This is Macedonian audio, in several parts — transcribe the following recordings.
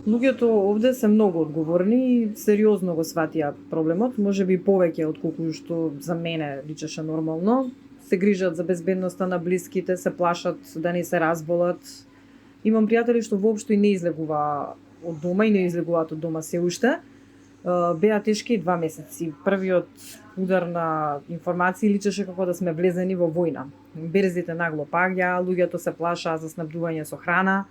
Луѓето овде се многу одговорни и сериозно го сватија проблемот, можеби повеќе отколку што за мене личеше нормално. Се грижат за безбедноста на блиските, се плашат да не се разболат. Имам пријатели што воопшто и не излегуваа од дома и не излегуваат од дома се уште. Беа тешки 2 месеци. Првиот удар на информации личеше како да сме влезени во војна. Берзите нагло паѓа, луѓето се плашаа за снабдување со храна.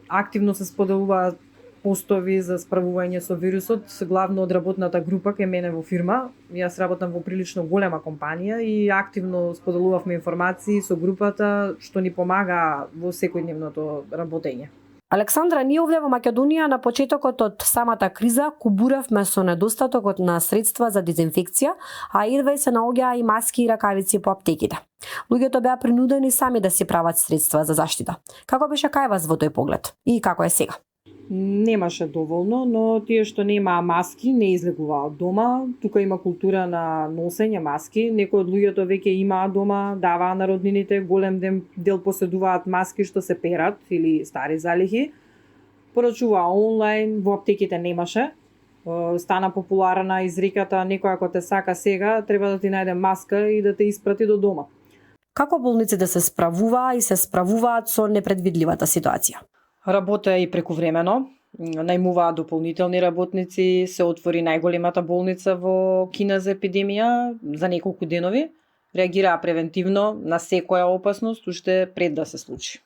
Активно се споделуваат постови за справување со вирусот, главно од работната група кај мене во фирма. Јас работам во прилично голема компанија и активно споделувавме информации со групата што ни помага во секојдневното работење. Александра, ние овде во Македонија на почетокот од самата криза кубуравме со недостатокот на средства за дезинфекција, а едва се наоѓаа и маски и ракавици по аптеките. Луѓето беа принудени сами да си прават средства за заштита. Како беше кај вас во тој поглед? И како е сега? Немаше доволно, но тие што немаа маски не излегуваа од дома. Тука има култура на носење маски. Некои од луѓето веќе имаа дома, даваа на роднините, голем дел поседуваат маски што се перат или стари залихи. Порачуваа онлайн, во аптеките немаше. Стана популарна изреката некој ако те сака сега, треба да ти најде маска и да те испрати до дома. Како болниците се справуваа и се справуваат со непредвидливата ситуација? Работеа и прекувремено, најмуваа дополнителни работници, се отвори најголемата болница во Кина за епидемија за неколку денови, реагираа превентивно на секоја опасност уште пред да се случи.